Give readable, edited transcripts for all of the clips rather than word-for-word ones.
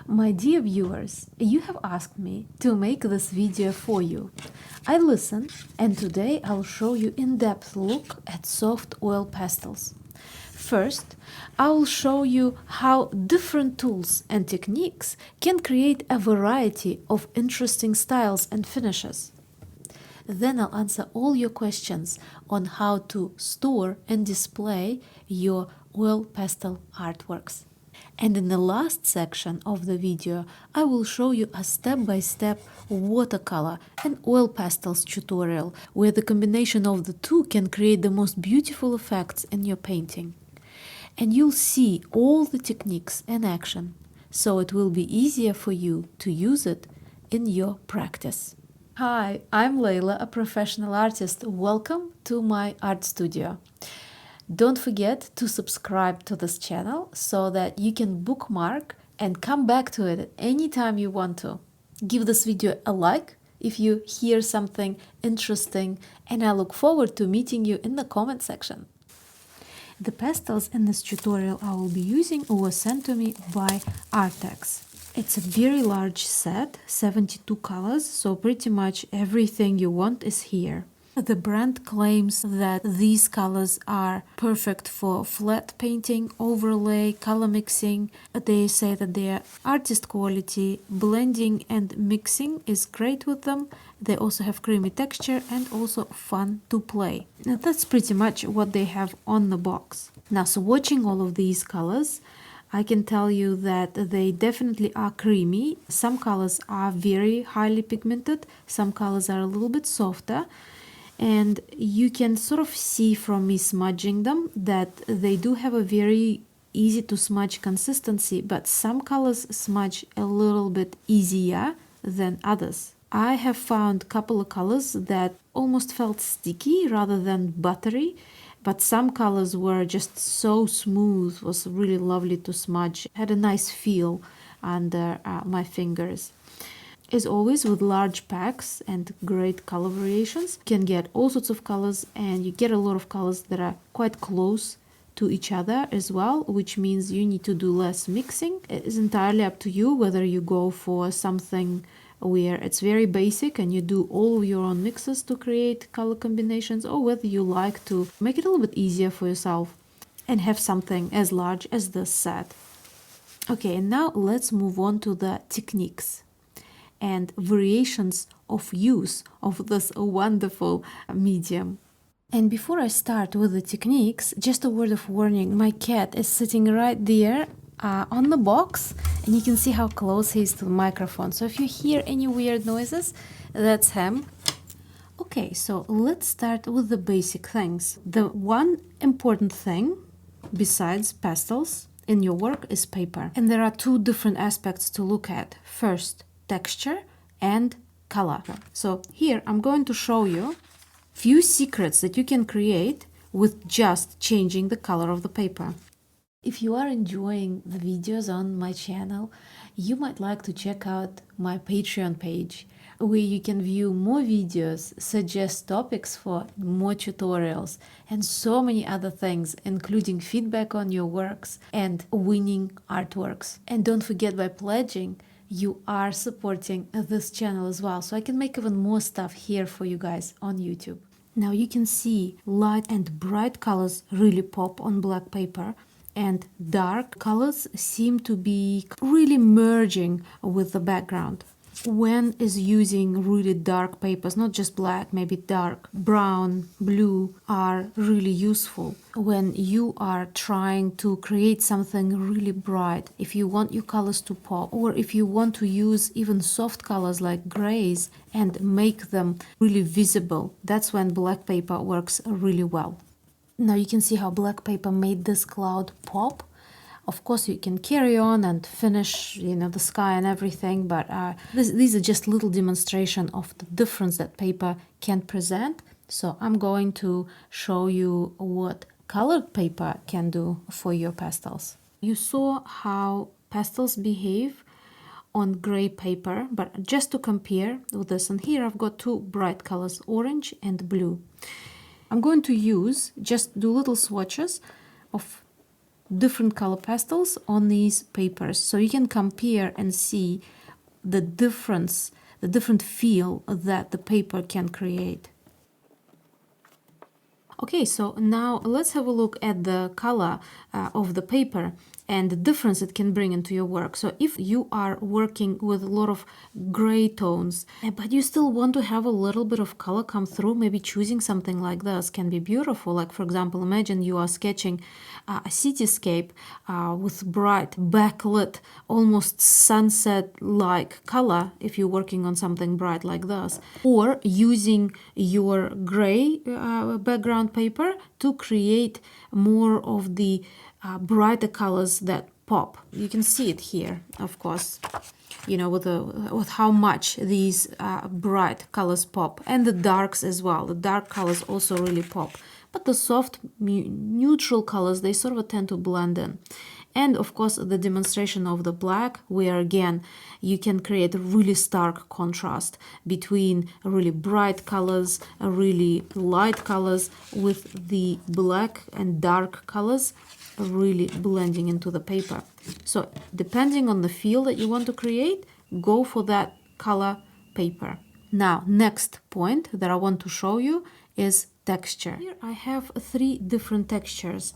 My dear viewers, you have asked me to make this video for you. I listened, and today I'll show you in-depth look at soft oil pastels. First, I will show you how different tools and techniques can create a variety of interesting styles and finishes. Then I'll answer all your questions on how to store and display your oil pastel artworks. And in the last section of the video, I will show you a step-by-step watercolor and oil pastels tutorial, where the combination of the two can create the most beautiful effects in your painting. And you'll see all the techniques in action, so it will be easier for you to use it in your practice. Hi, I'm Layla, a professional artist. Welcome to my art studio. Don't forget to subscribe to this channel so that you can bookmark and come back to it anytime you want to. Give this video a like if you hear something interesting, and I look forward to meeting you in the comment section. The pastels in this tutorial I will be using were sent to me by Arttx. It's a very large set, 72 colors, so pretty much everything you want is here. The brand claims that these colors are perfect for flat painting, overlay, color mixing. They say that they are artist quality, blending and mixing is great with them. They also have creamy texture and also fun to play. Now that's pretty much what they have on the box. Now, so watching all of these colors, I can tell you that they definitely are creamy. Some colors are very highly pigmented, some colors are a little bit softer. And you can sort of see from me smudging them that they do have a very easy to smudge consistency, but some colors smudge a little bit easier than others. I have found a couple of colors that almost felt sticky rather than buttery, but some colors were just so smooth, was really lovely to smudge, had a nice feel under my fingers. As always, with large packs and great color variations, you can get all sorts of colors, and you get a lot of colors that are quite close to each other as well, which means you need to do less mixing. It is entirely up to you whether you go for something where it's very basic and you do all of your own mixes to create color combinations, or whether you like to make it a little bit easier for yourself and have something as large as this set. Okay, and now let's move on to the techniques and variations of use of this wonderful medium. And before I start with the techniques, just a word of warning: my cat is sitting right there on the box, and you can see how close he is to the microphone. So if you hear any weird noises, that's him. Okay, so let's start with the basic things. The one important thing besides pastels in your work is paper. And there are two different aspects to look at. First, texture and color. So here I'm going to show you few secrets that you can create with just changing the color of the paper. If you are enjoying the videos on my channel, you might like to check out my Patreon page, where you can view more videos, suggest topics for more tutorials, and so many other things, including feedback on your works and winning artworks. And don't forget, by pledging, you are supporting this channel as well, so I can make even more stuff here for you guys on YouTube. Now you can see light and bright colors really pop on black paper, and dark colors seem to be really merging with the background. When is using really dark papers, not just black, maybe dark brown, blue, are really useful when you are trying to create something really bright. If you want your colors to pop, or if you want to use even soft colors like grays and make them really visible, that's when black paper works really well. Now you can see how black paper made this cloud pop. Of course, you can carry on and finish, the sky and everything, but these are just little demonstration of the difference that paper can present. So I'm going to show you what colored paper can do for your pastels. You saw how pastels behave on gray paper, but just to compare with this, and here I've got two bright colors, orange and blue. I'm going to just do little swatches of different color pastels on these papers, so you can compare and see the difference, the different feel that the paper can create. Okay, so now let's have a look at the color of the paper and the difference it can bring into your work. So if you are working with a lot of gray tones, but you still want to have a little bit of color come through, maybe choosing something like this can be beautiful. Like, for example, imagine you are sketching a cityscape with bright, backlit, almost sunset-like color if you're working on something bright like this. Or using your gray background paper to create more of the brighter colors that pop. You can see it here, of course, you know, with how much these bright colors pop, and the darks as well. The dark colors also really pop, but the soft neutral colors, they sort of tend to blend in. And of course, the demonstration of the black, where again you can create a really stark contrast between really bright colors, really light colors, with the black and dark colors really blending into the paper. So depending on the feel that you want to create, go for that color paper. Now, next point that I want to show you is texture. Here I have 3 different textures.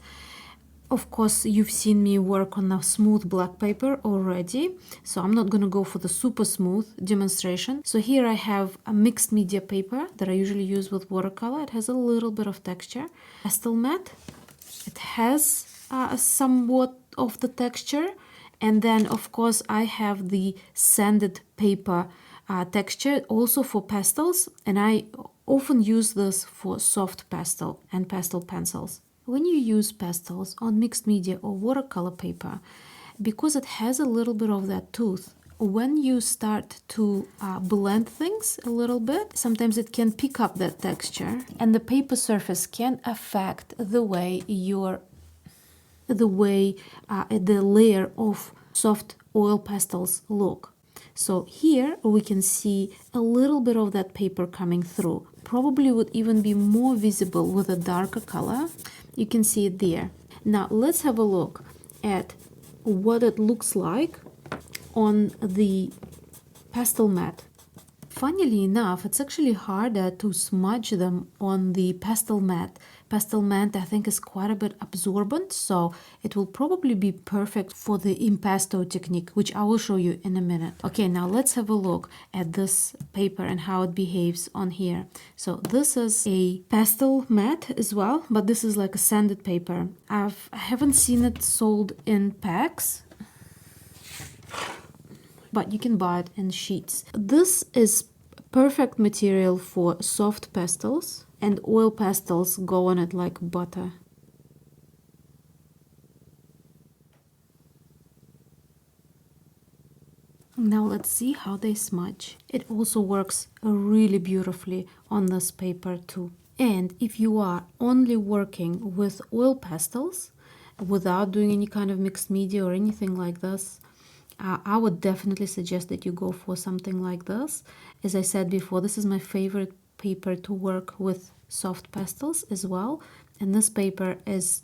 Of course, you've seen me work on a smooth black paper already, so I'm not going to go for the super smooth demonstration. So here I have a mixed media paper that I usually use with watercolor. It has a little bit of texture. Pastel matte, it has somewhat of the texture. And then, of course, I have the sanded paper texture also for pastels, and I often use this for soft pastel and pastel pencils. When you use pastels on mixed media or watercolor paper, because it has a little bit of that tooth, when you start to blend things a little bit, sometimes it can pick up that texture, and the paper surface can affect the way the layer of soft oil pastels look. So here we can see a little bit of that paper coming through. Probably would even be more visible with a darker color. You can see it there. Now let's have a look at what it looks like on the pastel matte. Funnily enough, it's actually harder to smudge them on the pastel matte. Pastel matte, I think, is quite a bit absorbent, so it will probably be perfect for the impasto technique, which I will show you in a minute. Okay, now let's have a look at this paper and how it behaves on here. So this is a pastel matte as well, but this is like a sanded paper. I haven't seen it sold in packs, but you can buy it in sheets. This is perfect material for soft pastels, and oil pastels go on it like butter. Now let's see how they smudge. It also works really beautifully on this paper too. And if you are only working with oil pastels without doing any kind of mixed media or anything like this, I would definitely suggest that you go for something like this. As I said before, this is my favorite paper to work with soft pastels as well. And this paper, as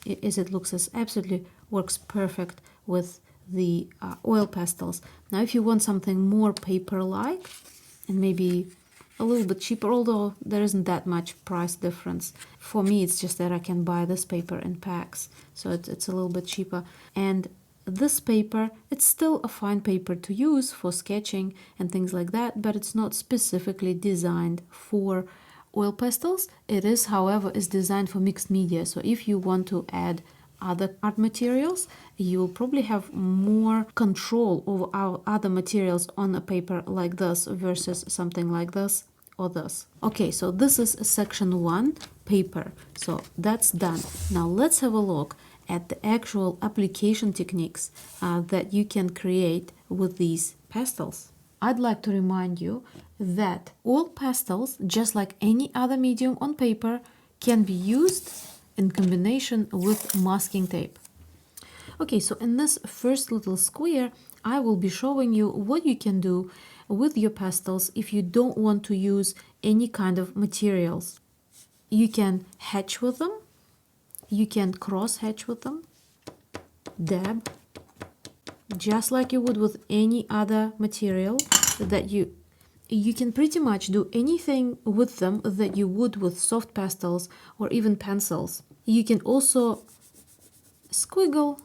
it looks, absolutely works perfect with the oil pastels. Now, if you want something more paper-like and maybe a little bit cheaper, although there isn't that much price difference. For me, it's just that I can buy this paper in packs, so it's a little bit cheaper. And this paper, it's still a fine paper to use for sketching and things like that, but it's not specifically designed for oil pastels. It is, however, is designed for mixed media. So if you want to add other art materials, you will probably have more control over our other materials on a paper like this versus something like this or this. Okay, so this is section 1 paper. So that's done. Now let's have a look at the actual application techniques that you can create with these pastels. I'd like to remind you that oil pastels, just like any other medium on paper, can be used in combination with masking tape. Okay, so in this first little square, I will be showing you what you can do with your pastels if you don't want to use any kind of materials. You can hatch with them. You can cross hatch with them. dab, just like you would with any other material that you can pretty much do anything with them that you would with soft pastels or even pencils. You can also squiggle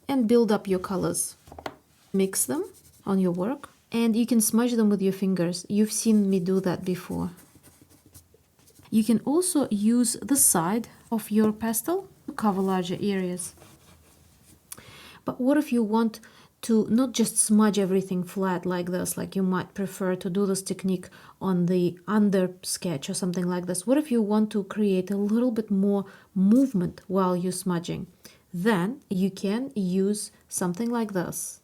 and build up your colors. Mix them on your work, and you can smudge them with your fingers. You've seen me do that before. You can also use the side of your pastel to cover larger areas. But what if you want to not just smudge everything flat like this, like you might prefer to do this technique on the under sketch or something like this? What if you want to create a little bit more movement while you're smudging? Then you can use something like this.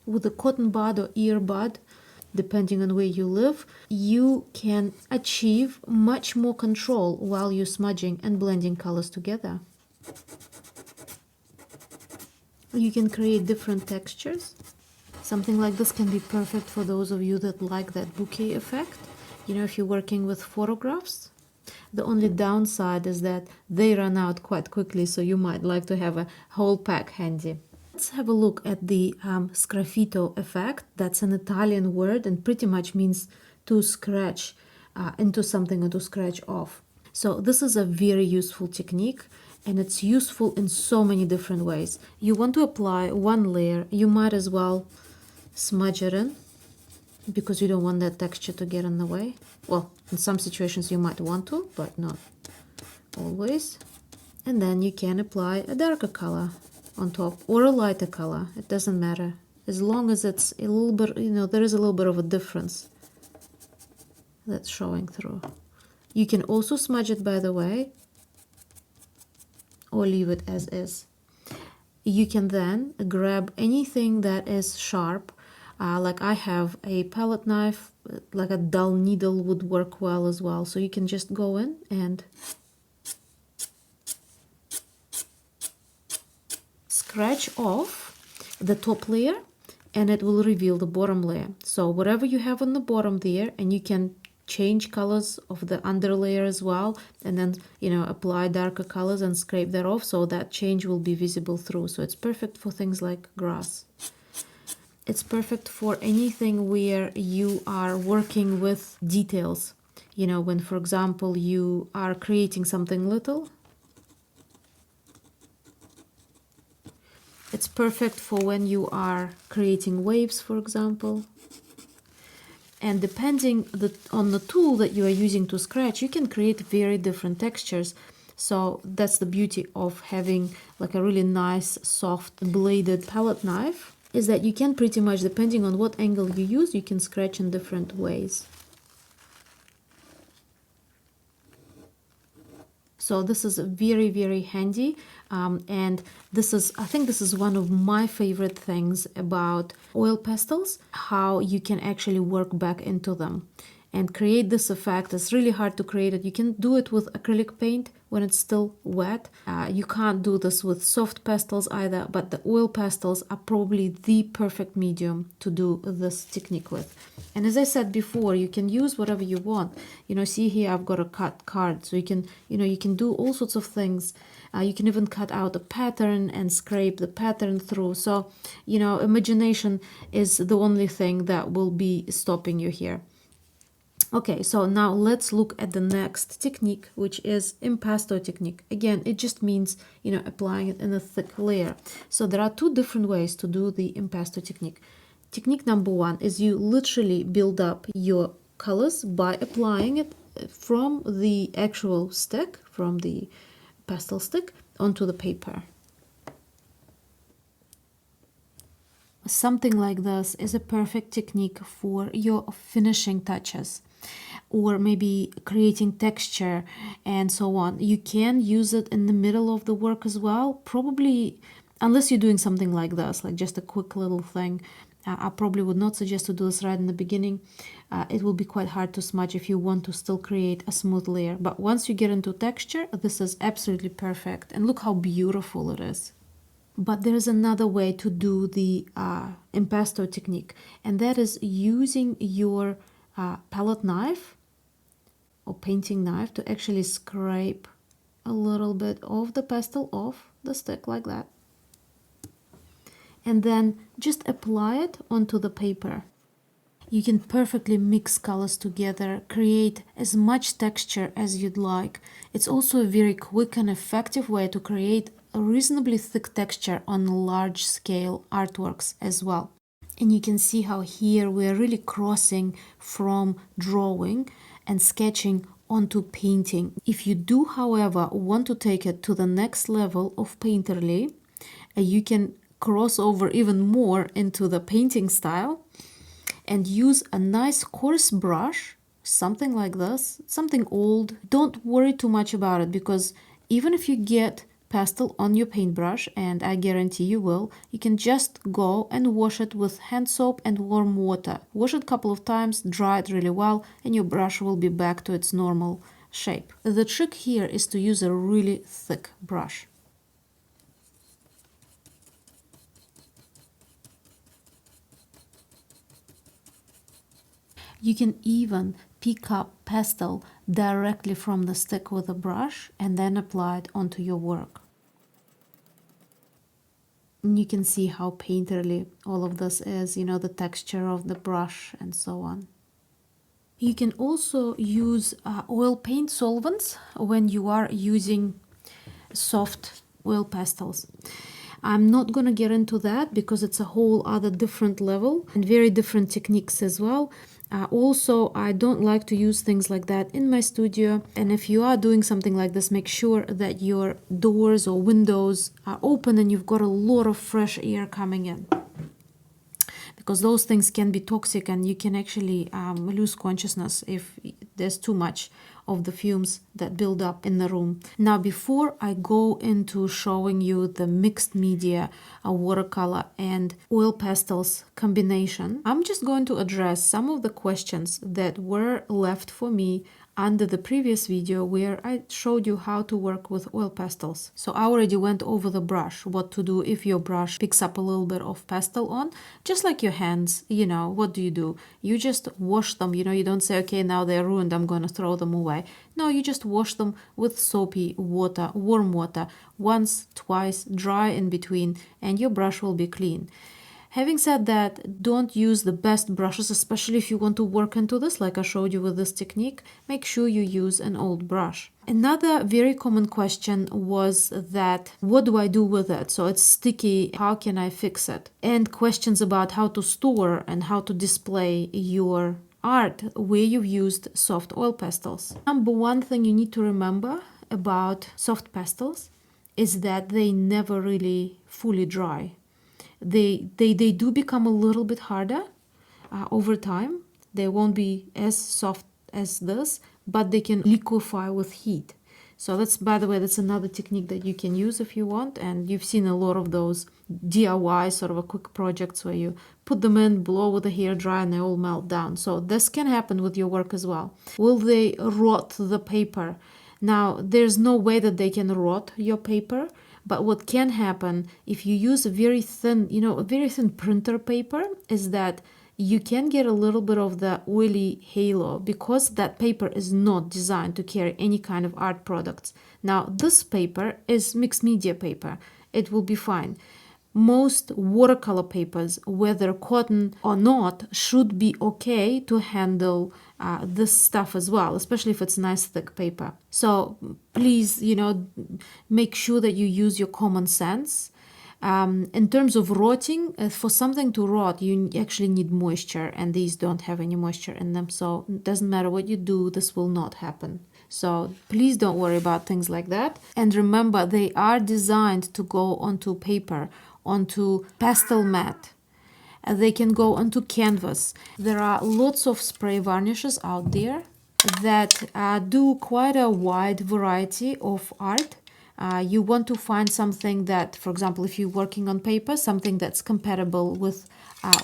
With a cotton bud or ear bud, depending on where you live, you can achieve much more control while you're smudging and blending colors together. You can create different textures. Something like this can be perfect for those of you that like that bouquet effect. You know, if you're working with photographs, the only downside is that they run out quite quickly, so you might like to have a whole pack handy. Let's have a look at the sgraffito effect. That's an Italian word and pretty much means to scratch into something or to scratch off. So this is a very useful technique, and it's useful in so many different ways. You want to apply one layer, you might as well smudge it in because you don't want that texture to get in the way. Well, in some situations you might want to, but not always. And then you can apply a darker color on top or a lighter color. It doesn't matter, as long as it's a little bit, you know, there is a little bit of a difference that's showing through. You can also smudge it, by the way, or leave it as is. You can then grab anything that is sharp, like I have a palette knife, like a dull needle would work well as well. So you can just go in and scratch off the top layer, and it will reveal the bottom layer. So whatever you have on the bottom there, and you can change colors of the under layer as well, and then, you know, apply darker colors and scrape that off so that change will be visible through. So it's perfect for things like grass. It's perfect for anything where you are working with details. You know, when, for example, you are creating something little. It's perfect for when you are creating waves, for example. And depending on the tool that you are using to scratch, you can create very different textures. So that's the beauty of having like a really nice, soft bladed palette knife, is that you can pretty much, depending on what angle you use, you can scratch in different ways. So this is very, very handy. And this is, I think this is one of my favorite things about oil pastels, how you can actually work back into them and create this effect. It's really hard to create it. You can do it with acrylic paint when it's still wet. You can't do this with soft pastels either, but the oil pastels are probably the perfect medium to do this technique with. And as I said before, you can use whatever you want. You know, see here I've got a cut card, so you can, you know, you can do all sorts of things. You can even cut out a pattern and scrape the pattern through. So, you know, imagination is the only thing that will be stopping you here. Okay, so now let's look at the next technique, which is impasto technique. Again, it just means, you know, applying it in a thick layer. So there are two different ways to do the impasto technique. Technique number one is you literally build up your colors by applying it from the actual stick, from the pastel stick, onto the paper. Something like this is a perfect technique for your finishing touches, or maybe creating texture and so on. You can use it in the middle of the work as well, probably, unless you're doing something like this, like just a quick little thing. I probably would not suggest to do this right in the beginning. It will be quite hard to smudge if you want to still create a smooth layer. But once you get into texture, this is absolutely perfect. And look how beautiful it is. But there is another way to do the impasto technique, and that is using your palette knife or painting knife to actually scrape a little bit of the pastel off the stick like that. And then just apply it onto the paper. You can perfectly mix colors together, create as much texture as you'd like. It's also a very quick and effective way to create a reasonably thick texture on large scale artworks as well. And you can see how here we're really crossing from drawing and sketching onto painting. If you do, however, want to take it to the next level of painterly, you can cross over even more into the painting style and use a nice coarse brush, something like this, something old. Don't worry too much about it, because even if you get pastel on your paintbrush, and I guarantee you will, you can just go and wash it with hand soap and warm water. Wash it a couple of times, dry it really well, and your brush will be back to its normal shape. The trick here is to use a really thick brush. You can even pick up pastel directly from the stick with a brush and then apply it onto your work. And you can see how painterly all of this is, you know, the texture of the brush and so on. You can also use oil paint solvents when you are using soft oil pastels. I'm not going to get into that because it's a whole other different level and very different techniques as well. Also, I don't like to use things like that in my studio. And if you are doing something like this, make sure that your doors or windows are open and you've got a lot of fresh air coming in, because those things can be toxic and you can actually lose consciousness if there's too much of the fumes that build up in the room. Now, before I go into showing you the mixed media, watercolor and oil pastels combination, I'm just going to address some of the questions that were left for me under the previous video where I showed you how to work with oil pastels. So I already went over the brush, what to do if your brush picks up a little bit of pastel on, just like your hands, you know, what do? You just wash them, you know, you don't say, okay, now they're ruined, I'm going to throw them away. No, you just wash them with soapy water, warm water, once, twice, dry in between, and your brush will be clean. Having said that, don't use the best brushes, especially if you want to work into this, like I showed you with this technique. Make sure you use an old brush. Another very common question was that, what do I do with it? So it's sticky, how can I fix it? And questions about how to store and how to display your art where you've used soft oil pastels. Number one thing you need to remember about soft pastels is that they never really fully dry. They do become a little bit harder over time. They won't be as soft as this, but they can liquefy with heat. So that's, by the way, that's another technique that you can use if you want. And you've seen a lot of those DIY sort of a quick projects where you put them in, blow with a hairdryer, and they all melt down. So this can happen with your work as well. Will they rot the paper? Now, there's no way that they can rot your paper. But what can happen if you use a very thin, a very thin printer paper is that you can get a little bit of the oily halo because that paper is not designed to carry any kind of art products. Now, this paper is mixed media paper. It will be fine. Most watercolor papers, whether cotton or not, should be okay to handle this stuff as well, especially if it's nice thick paper. So please, make sure that you use your common sense. In terms of rotting, for something to rot, you actually need moisture, and these don't have any moisture in them. So it doesn't matter what you do, this will not happen. So please don't worry about things like that. And remember, they are designed to go onto paper, onto pastel mat. They can go onto canvas. There are lots of spray varnishes out there that do quite a wide variety of art. You want to find something that, for example, if you're working on paper, something that's compatible with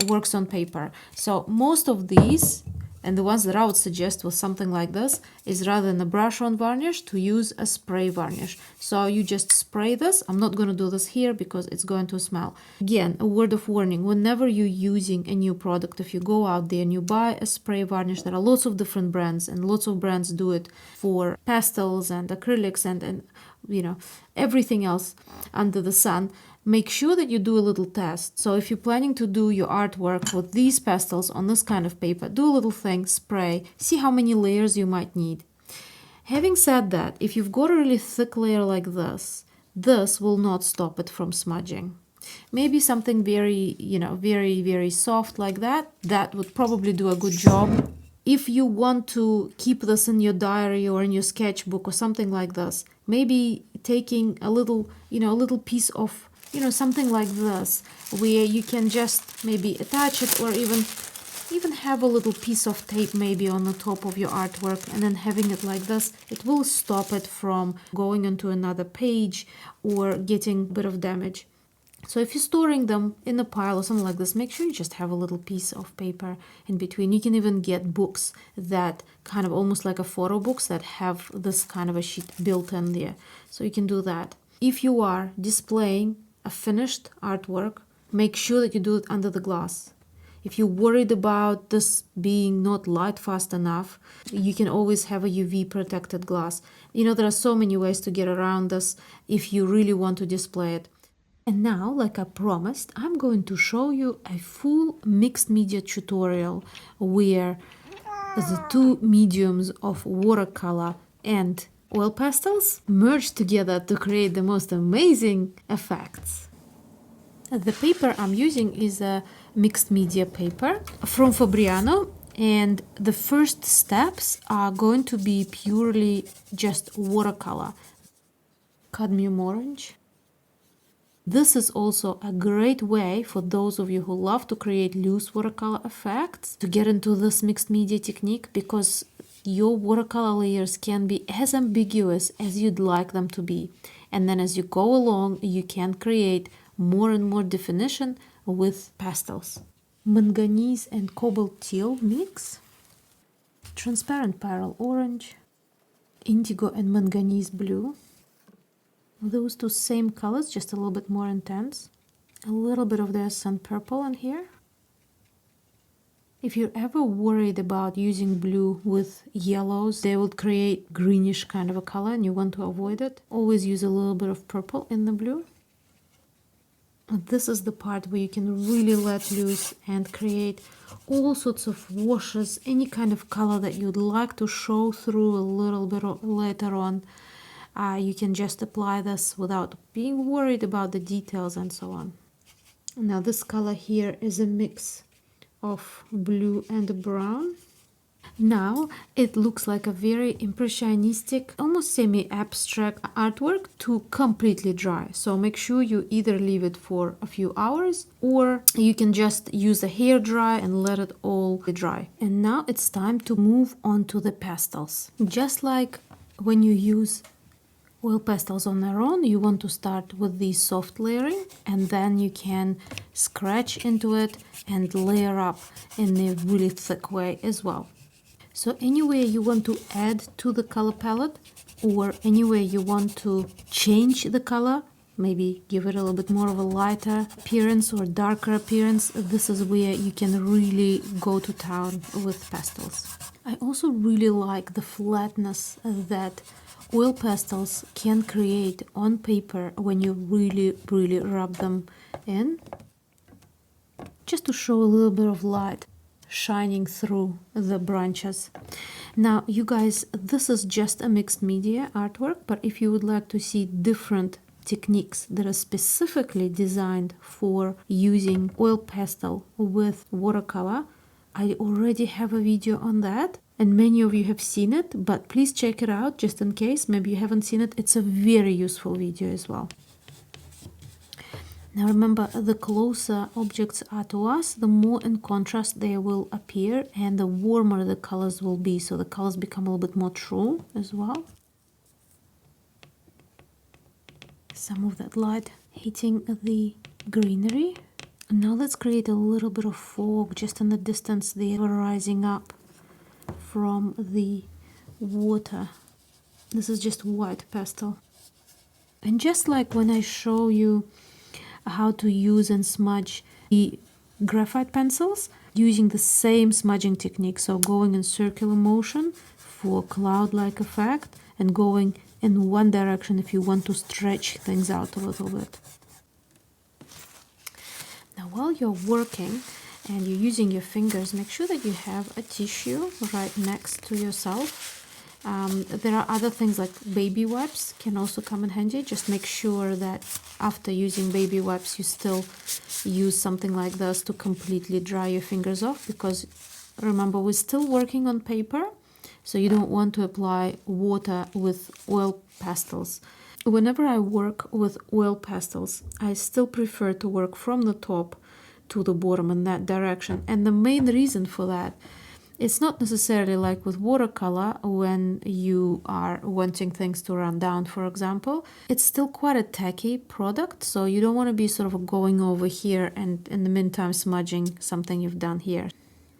works on paper. So most of these, and the ones that I would suggest with something like this, is rather than a brush on varnish, to use a spray varnish. So you just spray this. I'm not going to do this here because it's going to smell. Again, a word of warning, whenever you're using a new product, if you go out there and you buy a spray varnish, there are lots of different brands, and lots of brands do it for pastels and acrylics and everything else under the sun, make sure that you do a little test. So if you're planning to do your artwork with these pastels on this kind of paper, do a little thing, spray, see how many layers you might need. Having said that, if you've got a really thick layer like this will not stop it from smudging. Maybe something very, very, very soft like that would probably do a good job. If you want to keep this in your diary or in your sketchbook or something like this, maybe taking a little piece of, something like this, where you can just maybe attach it, or even have a little piece of tape maybe on the top of your artwork, and then having it like this, it will stop it from going onto another page or getting a bit of damage. So if you're storing them in a pile or something like this, make sure you just have a little piece of paper in between. You can even get books that kind of almost like a photo books that have this kind of a sheet built in there. So you can do that. If you are displaying a finished artwork, make sure that you do it under the glass. If you're worried about this being not light fast enough, you can always have a UV protected glass. There are so many ways to get around this if you really want to display it. And now, like I promised, I'm going to show you a full mixed media tutorial where the two mediums of watercolor and oil pastels merge together to create the most amazing effects. The paper I'm using is a mixed media paper from Fabriano, and the first steps are going to be purely just watercolor. Cadmium orange. This is also a great way for those of you who love to create loose watercolor effects to get into this mixed media technique, because your watercolor layers can be as ambiguous as you'd like them to be. And then as you go along, you can create more and more definition with pastels. Manganese and cobalt teal mix, transparent pyrrole orange, indigo and manganese blue. Those two same colors, just a little bit more intense. A little bit of the sun purple in here. If you're ever worried about using blue with yellows, they will create greenish kind of a color and you want to avoid it, always use a little bit of purple in the blue. And this is the part where you can really let loose and create all sorts of washes, any kind of color that you'd like to show through a little bit later on. You can just apply this without being worried about the details and so on. Now this color here is a mix of blue and brown. Now it looks like a very impressionistic, almost semi-abstract artwork to completely dry. So make sure you either leave it for a few hours, or you can just use a hair dry and let it all dry. And now it's time to move on to the pastels. Just like when you use oil pastels on their own, you want to start with the soft layering, and then you can scratch into it and layer up in a really thick way as well. So anywhere you want to add to the color palette, or anywhere you want to change the color, maybe give it a little bit more of a lighter appearance or darker appearance, this is where you can really go to town with pastels. I also really like the flatness that oil pastels can create on paper when you really rub them in, just to show a little bit of light shining through the branches. Now you guys, this is just a mixed media artwork, but if you would like to see different techniques that are specifically designed for using oil pastel with watercolor, I already have a video on that. And many of you have seen it, but please check it out just in case maybe you haven't seen it. It's a very useful video as well. Now remember, the closer objects are to us, the more in contrast they will appear and the warmer the colors will be. So the colors become a little bit more true as well. Some of that light hitting the greenery. Now let's create a little bit of fog just in the distance there, rising up from the water. This is just white pastel. And just like when I show you how to use and smudge the graphite pencils, using the same smudging technique, so going in circular motion for cloud-like effect and going in one direction if you want to stretch things out a little bit. Now while you're working and you're using your fingers, make sure that you have a tissue right next to yourself. There are other things like baby wipes can also come in handy. Just make sure that after using baby wipes you still use something like this to completely dry your fingers off, because remember we're still working on paper, so you don't want to apply water with oil pastels. Whenever I work with oil pastels, I still prefer to work from the top to the bottom in that direction, and the main reason for that, it's not necessarily like with watercolor when you are wanting things to run down, for example. It's still quite a tacky product, so you don't want to be sort of going over here and in the meantime smudging something you've done here.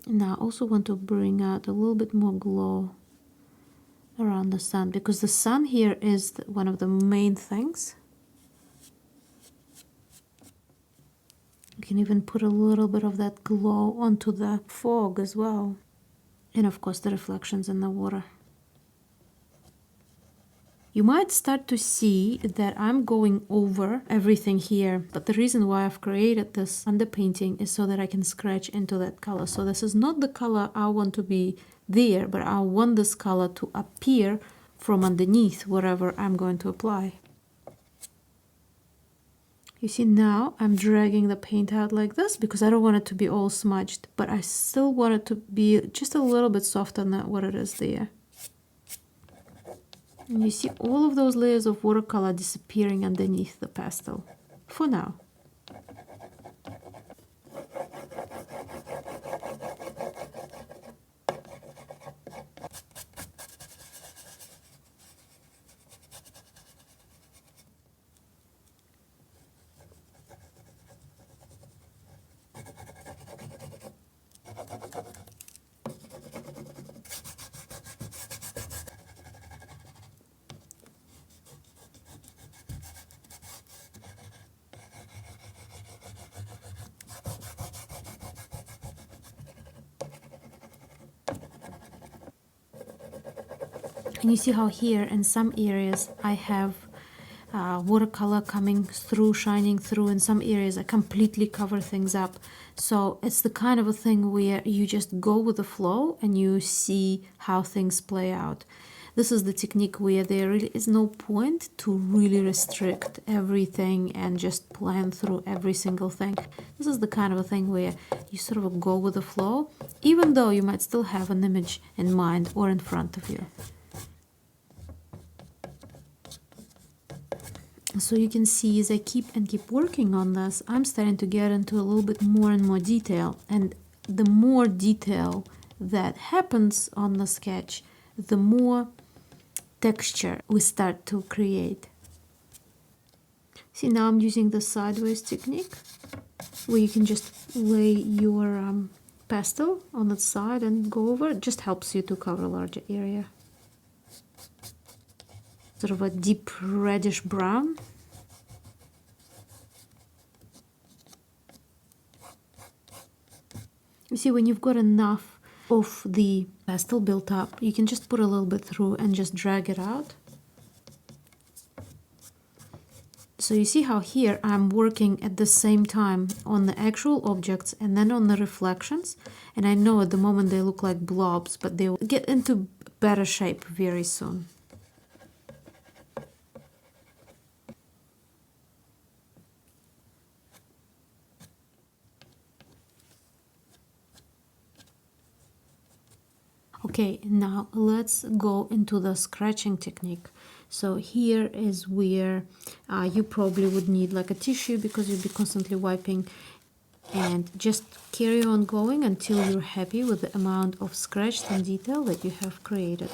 Now I also want to bring out a little bit more glow around the sun, because the sun here is one of the main things. You can even put a little bit of that glow onto the fog as well. And of course the reflections in the water. You might start to see that I'm going over everything here, but the reason why I've created this underpainting is so that I can scratch into that color. So this is not the color I want to be there, but I want this color to appear from underneath wherever I'm going to apply. You see, now I'm dragging the paint out like this because I don't want it to be all smudged, but I still want it to be just a little bit softer than what it is there. And you see all of those layers of watercolor disappearing underneath the pastel for now. And you see how here in some areas I have watercolor coming through, shining through. In some areas I completely cover things up. So it's the kind of a thing where you just go with the flow and you see how things play out. This is the technique where there really is no point to really restrict everything and just plan through every single thing. This is the kind of a thing where you sort of go with the flow, even though you might still have an image in mind or in front of you. So you can see as I keep working on this, I'm starting to get into a little bit more and more detail. And the more detail that happens on the sketch, the more texture we start to create. See, now I'm using the sideways technique, where you can just lay your pastel on the side and go over. It just helps you to cover a larger area. Sort of a deep reddish brown. You see, when you've got enough of the pastel built up, you can just put a little bit through and just drag it out. So you see how here I'm working at the same time on the actual objects and then on the reflections. And I know at the moment they look like blobs, but they will get into better shape very soon. Okay, now let's go into the scratching technique. So here is where you probably would need like a tissue because you'll be constantly wiping, and just carry on going until you're happy with the amount of scratch and detail that you have created.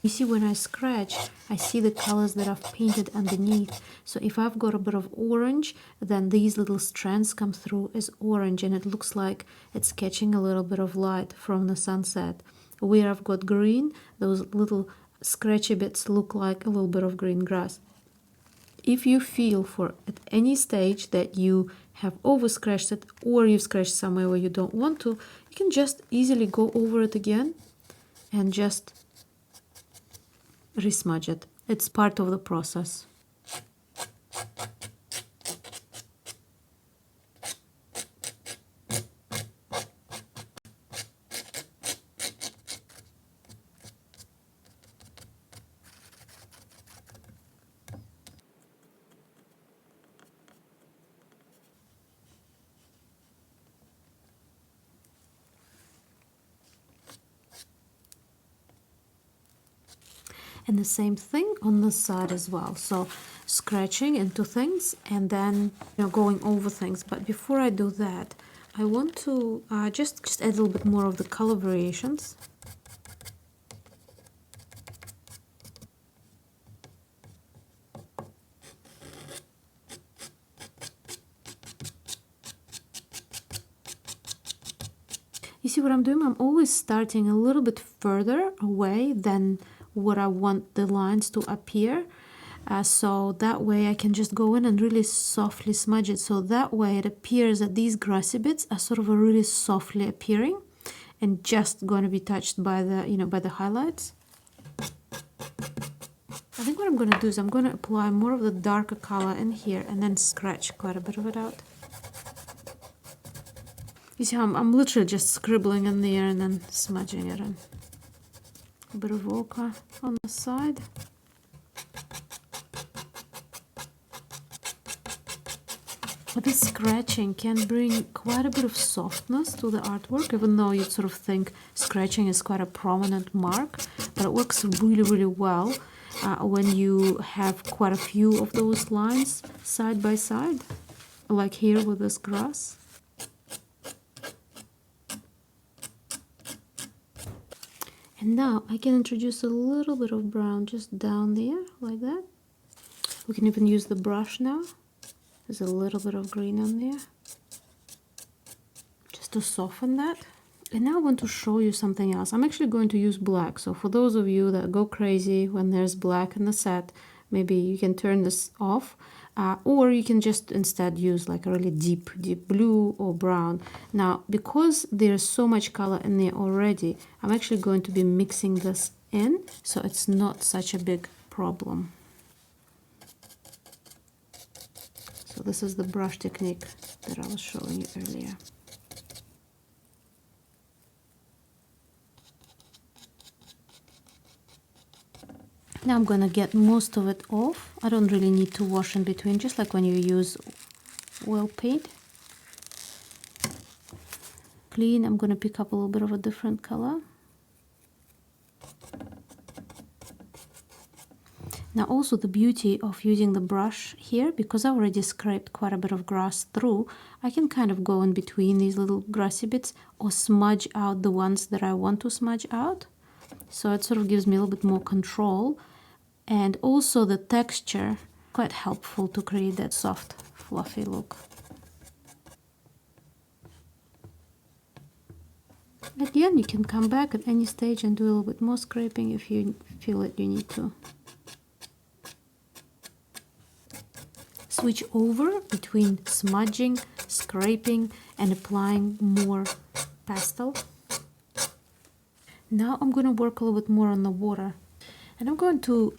You see, when I scratch, I see the colors that I've painted underneath. So if I've got a bit of orange, then these little strands come through as orange, and it looks like it's catching a little bit of light from the sunset. Where I've got green, those little scratchy bits look like a little bit of green grass. if you feel for at any stage that you have over scratched it or you've scratched somewhere where you don't want to, you can just easily go over it again and just resmudge it. It's part of the process. And the same thing on this side as well. So scratching into things and then going over things. But before I do that, I want to just add a little bit more of the color variations. You see what I'm doing? I'm always starting a little bit further away than what I want the lines to appear. So that way I can just go in and really softly smudge it. So that way it appears that these grassy bits are sort of a really softly appearing and just going to be touched by the, by the highlights. I think what I'm going to do is I'm going to apply more of the darker color in here and then scratch quite a bit of it out. You see how I'm literally just scribbling in there and then smudging it in. A bit of ochre on the side. But this scratching can bring quite a bit of softness to the artwork, even though you'd sort of think scratching is quite a prominent mark. But it works really, really well when you have quite a few of those lines side by side, like here with this grass. And now I can introduce a little bit of brown just down there, like that. We can even use the brush now. There's a little bit of green on there, just to soften that. And now I want to show you something else. I'm actually going to use black. So for those of you that go crazy when there's black in the set, maybe you can turn this off. Or you can just instead use like a really deep blue or brown. Now, because there's so much color in there already, I'm actually going to be mixing this in, so it's not such a big problem. So this is the brush technique that I was showing you earlier. Now I'm gonna get most of it off. I don't really need to wash in between, just like when you use oil paint. Clean, I'm gonna pick up a little bit of a different color. Now also the beauty of using the brush here, because I already scraped quite a bit of grass through, I can kind of go in between these little grassy bits or smudge out the ones that I want to smudge out. So it sort of gives me a little bit more control. And also the texture, quite helpful to create that soft, fluffy look. Again, you can come back at any stage and do a little bit more scraping if you feel that you need to. Switch over between smudging, scraping, and applying more pastel. Now I'm going to work a little bit more on the water. And I'm going to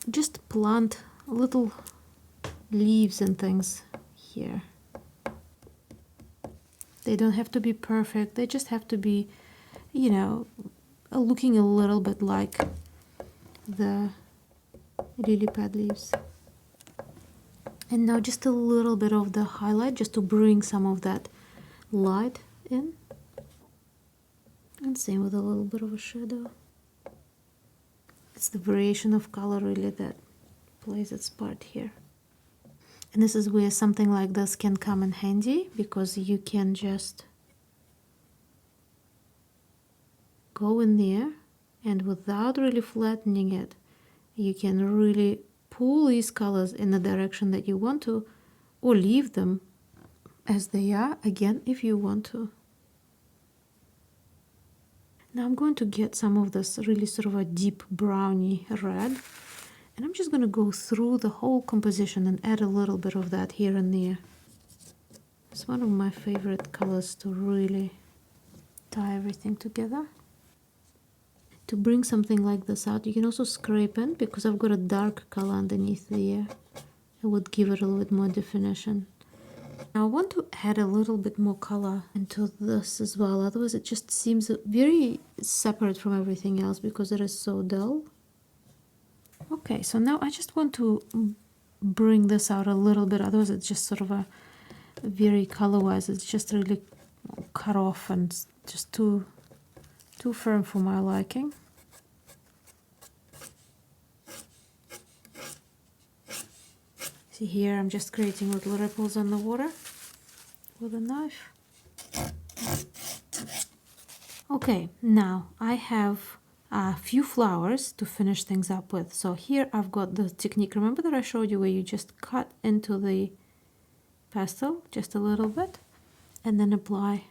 just plant little leaves and things here. They don't have to be perfect. They just have to be, looking a little bit like the lily pad leaves. And now just a little bit of the highlight, just to bring some of that light in. And same with a little bit of a shadow. It's the variation of color really that plays its part here. And this is where something like this can come in handy, because you can just go in there and without really flattening it, you can really pull these colors in the direction that you want to, or leave them as they are, again, if you want to. Now I'm going to get some of this really sort of a deep browny red, And I'm just going to go through the whole composition and add a little bit of that here and there. It's one of my favorite colors to really tie everything together. To bring something like this out, you can also scrape in, because I've got a dark color underneath there. It would give it a little bit more definition. Now I want to add a little bit more color into this as well, otherwise it just seems very separate from everything else because it is so dull. Okay, so now I just want to bring this out a little bit, otherwise it's just sort of a very color-wise, it's just really cut off and just too firm for my liking. See here, I'm just creating little ripples on the water with a knife. Okay, now I have a few flowers to finish things up with. So here I've got the technique, remember that I showed you, where you just cut into the pastel just a little bit and then apply.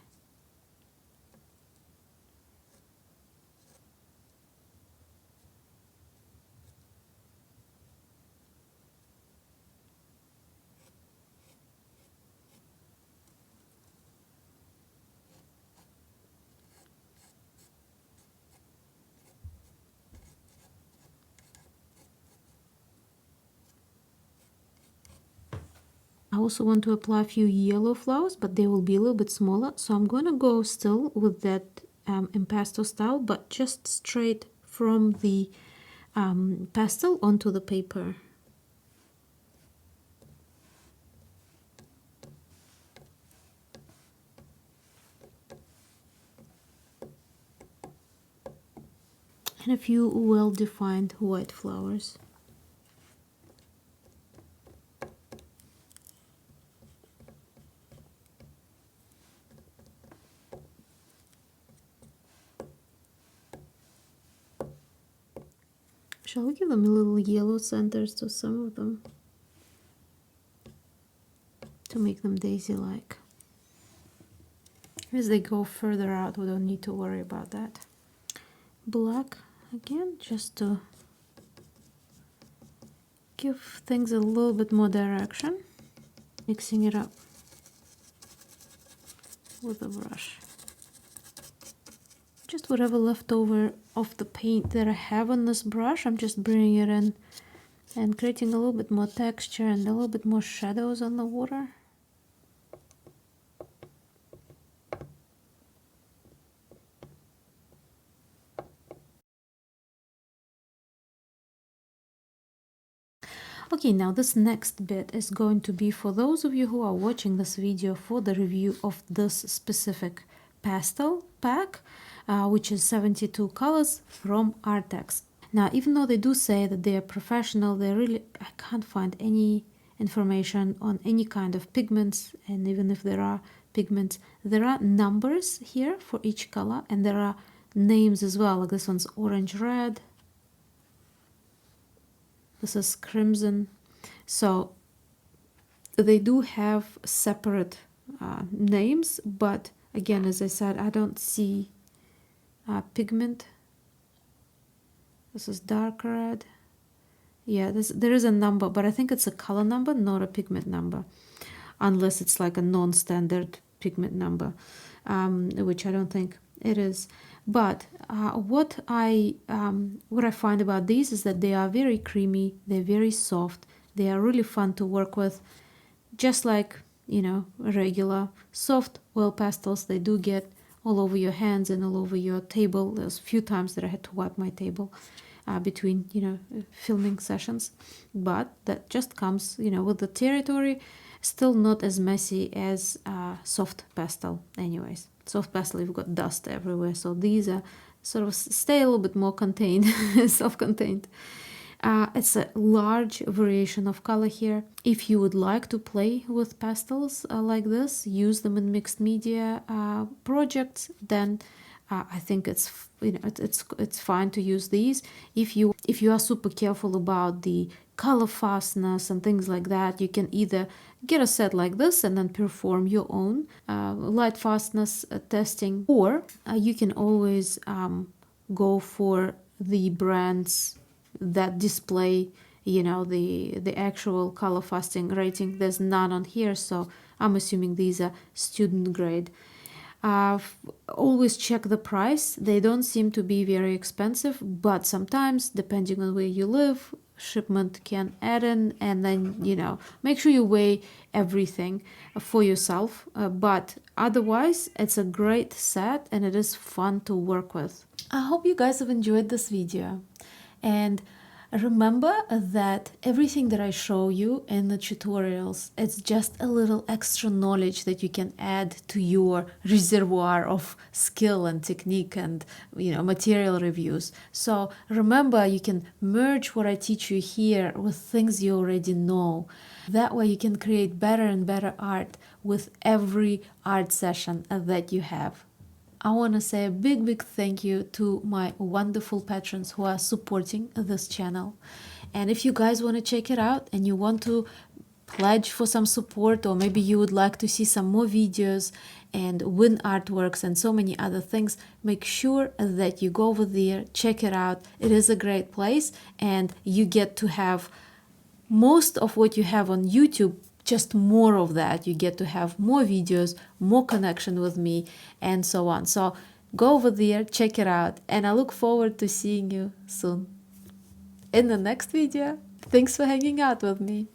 I also want to apply a few yellow flowers, but they will be a little bit smaller. So I'm going to go still with that impasto style, but just straight from the pastel onto the paper. And a few well-defined white flowers. Shall we give them a little yellow centers to some of them to make them daisy-like? As they go further out, we don't need to worry about that. Black again, just to give things a little bit more direction, mixing it up with a brush. Just whatever left over of the paint that I have on this brush, I'm just bringing it in and creating a little bit more texture and a little bit more shadows on the water. Okay, now this next bit is going to be for those of you who are watching this video for the review of this specific pastel pack, which is 72 colors from Arttx. Now, even though they do say that they are professional, I can't find any information on any kind of pigments, and even if there are pigments, there are numbers here for each color, and there are names as well, like this one's orange red, this is crimson. So they do have separate names, but again, as I said, I don't see pigment. This is dark red. Yeah, there is a number, but I think it's a color number, not a pigment number, unless it's like a non-standard pigment number, which I don't think it is. But what I find about these is that they are very creamy, they're very soft, they are really fun to work with, just like, you know, regular soft oil pastels. They do get all over your hands and all over your table. There's a few times that I had to wipe my table between, you know, filming sessions, but that just comes, you know, with the territory. Still not as messy as soft pastel anyways. Soft pastel, you've got dust everywhere, so these are sort of stay a little bit more contained, self-contained. It's a large variation of color here. If you would like to play with pastels like this, use them in mixed media projects, then I think it's, you know, it's fine to use these. If you are super careful about the color fastness and things like that, you can either get a set like this and then perform your own light fastness testing, or you can always go for the brands that display the actual color fasting rating. There's none on here, so I'm assuming these are student grade. Always check the price. They don't seem to be very expensive, but sometimes, depending on where you live, shipment can add in, and then make sure you weigh everything for yourself. But otherwise, it's a great set and it is fun to work with. I hope you guys have enjoyed this video, and remember that everything that I show you in the tutorials, it's just a little extra knowledge that you can add to your reservoir of skill and technique and material reviews. So remember, you can merge what I teach you here with things you already know. That way you can create better and better art with every art session that you have. I want to say a big thank you to my wonderful patrons who are supporting this channel. And if you guys want to check it out and you want to pledge for some support, or maybe you would like to see some more videos and win artworks and so many other things, make sure that you go over there, check it out. It is a great place, and you get to have most of what you have on YouTube, just more of that. You get to have more videos, more connection with me, and so on. So go over there, check it out, and I look forward to seeing you soon in the next video. Thanks for hanging out with me.